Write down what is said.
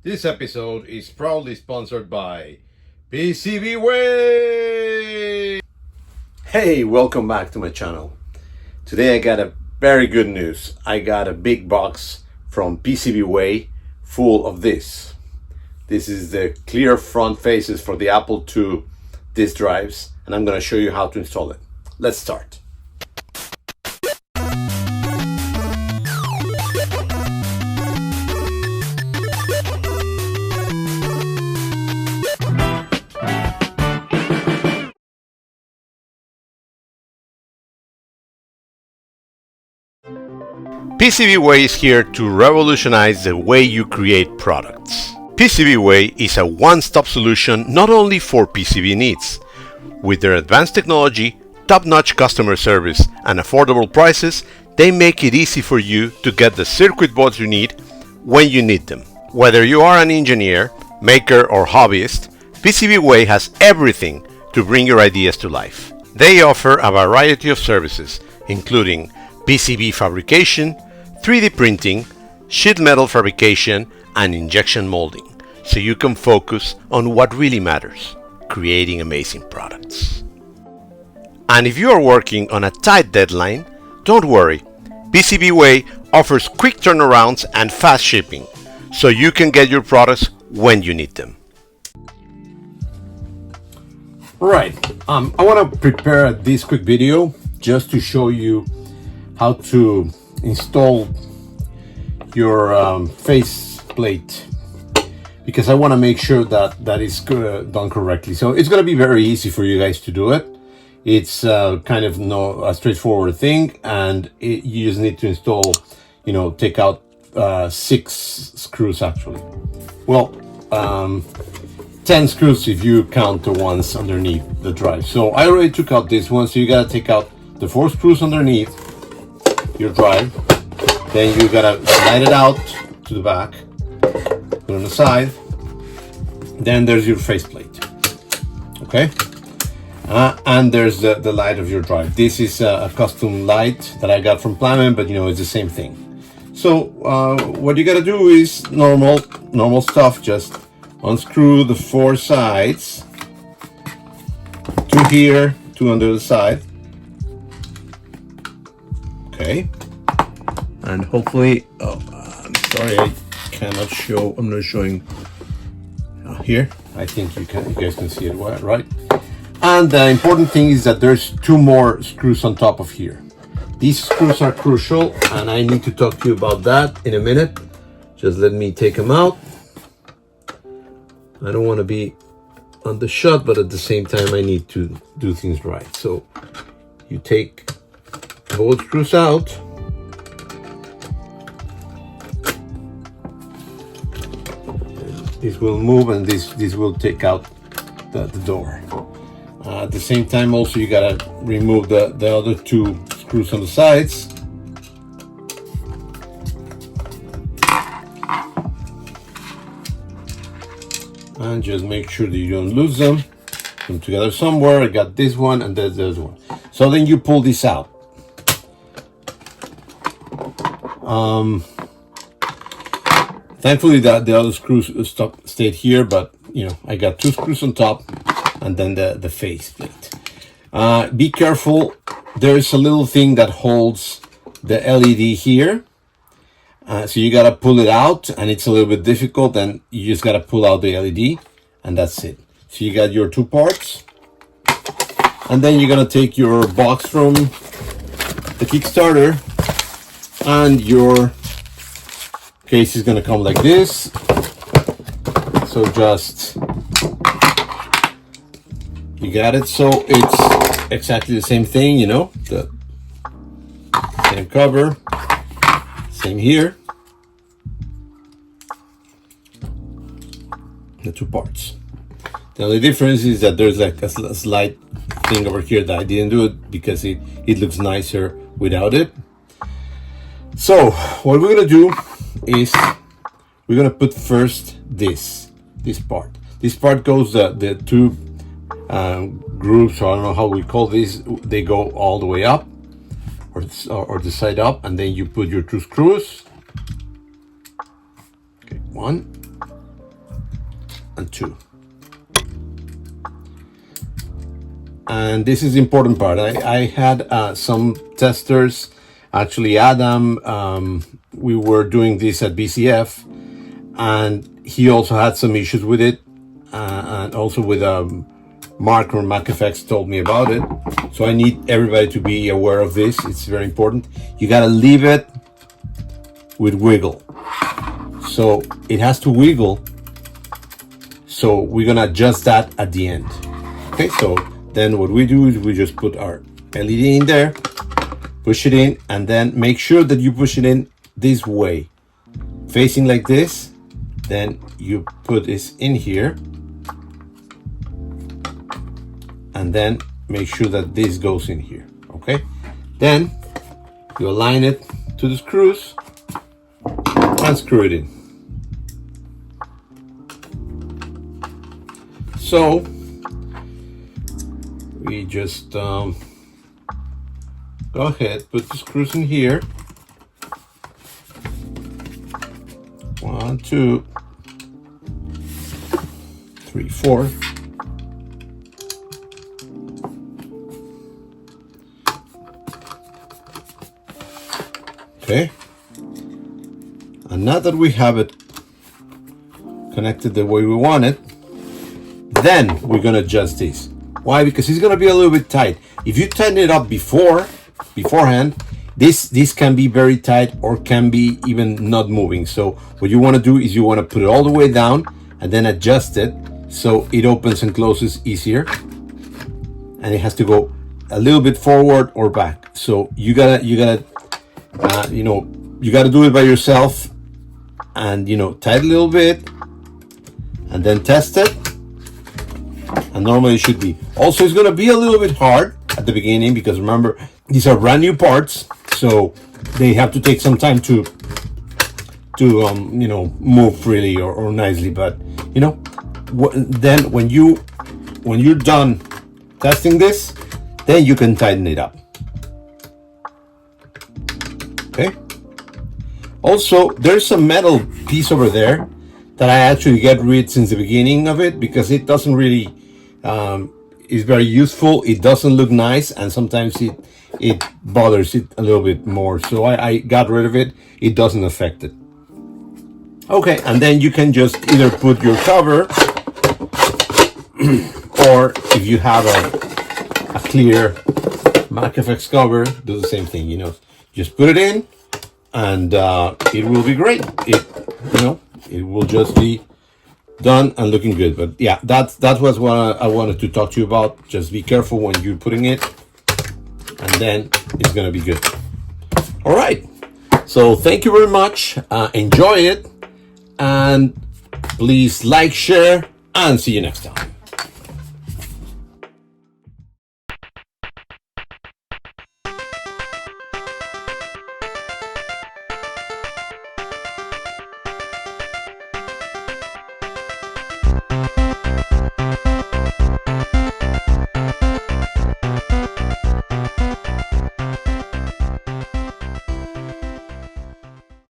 This episode is proudly sponsored by PCBWay! Hey, welcome back to my channel. Today I got a very good news. I got a big box from PCBWay full of this. This is the clear front faces for the Apple II disk drives, and I'm going to show you how to install it. Let's start. PCBWay is here to revolutionize the way you create products. PCBWay is a one-stop solution not only for PCB needs. With their advanced technology, top-notch customer service, and affordable prices, they make it easy for you to get the circuit boards you need when you need them. Whether you are an engineer, maker, or hobbyist, PCBWay has everything to bring your ideas to life. They offer a variety of services, including PCB fabrication, 3D printing, sheet metal fabrication, and injection molding, so you can focus on what really matters, creating amazing products. And if you are working on a tight deadline, don't worry. PCBWay offers quick turnarounds and fast shipping, so you can get your products when you need them. Right, I want to prepare this quick video just to show you how to install your face plate, because I want to make sure that is done correctly. So it's going to be very easy for you guys to do it. It's kind of a straightforward thing, and you just need to install, take out 6 screws actually. Well, 10 screws if you count the ones underneath the drive. So I already took out this one, so you got to take out the 4 screws underneath your drive. Then you gotta slide it out to the back, put it on the side. Then there's your faceplate. Okay, and there's the light of your drive. This is a custom light that I got from Plamen, but it's the same thing. So what you gotta do is normal stuff. Just unscrew the 4 sides, 2 here, 2 under the side. Okay, and hopefully, I'm sorry, I cannot show. I'm not showing here. I think you guys can see it right. And the important thing is that there's 2 more screws on top of here. These screws are crucial, and I need to talk to you about that in a minute. Just let me take them out. I don't want to be on the shot, but at the same time, I need to do things right. So you take both screws out. This will move, and this will take out the door. At the same time, also you gotta remove the other 2 screws on the sides. And just make sure that you don't lose them. Put them together somewhere. I got this one, and there's one. So then you pull this out. Thankfully the other screws stayed here, but I got 2 screws on top, and then the face plate. Be careful. There's a little thing that holds the LED here, so you gotta pull it out, and it's a little bit difficult, and you just gotta pull out the LED, and that's it. So you got your 2 parts, and then you're gonna take your box from the Kickstarter, and your case is gonna come like this. So just, you got it. So it's exactly the same thing, the same cover, same here, the 2 parts. The only difference is that there's like a slight thing over here that I didn't do it because it looks nicer without it. So what we're gonna do is we're gonna put first this part. This part goes the 2 grooves, so I don't know how we call these. They go all the way up, or the side up, and then you put your 2 screws. Okay, 1, and 2. And this is the important part. I had some testers, actually Adam, we were doing this at BCF, and he also had some issues with it, and also with Mark from MacFX told me about it. So I need everybody to be aware of this. It's very important. You gotta leave it with wiggle. So it has to wiggle. So we're gonna adjust that at the end. Okay, so then what we do is we just put our LED in there, push it in, and then make sure that you push it in this way, facing like this. Then you put this in here, and then make sure that this goes in here. Okay, then you align it to the screws and screw it in. So we just go ahead, put the screws in here. 1, 2, 3, 4. Okay. And now that we have it connected the way we want it, then we're gonna adjust this. Why? Because it's gonna be a little bit tight. If you tighten it up beforehand, this can be very tight or can be even not moving. So what you want to do is you want to put it all the way down and then adjust it so it opens and closes easier. And it has to go a little bit forward or back. So you gotta you gotta do it by yourself, and tighten a little bit and then test it. And normally it should be. Also, it's going to be a little bit hard at the beginning because remember, these are brand new parts, so they have to take some time to move freely or nicely. But then when you're done testing this, then you can tighten it up. Okay. Also, there's a metal piece over there that I actually get rid since the beginning of it because it doesn't really. It's very useful. It doesn't look nice, and sometimes it bothers it a little bit more. So I got rid of it. It doesn't affect it. Okay, and then you can just either put your cover, or if you have a clear MacFX cover, do the same thing. Just put it in, and it will be great. It will just be done and looking good. But yeah, that was what I wanted to talk to you about. Just be careful when you're putting it, and then it's gonna be good. All right, so thank you very much. Enjoy it, and please like, share, and see you next time.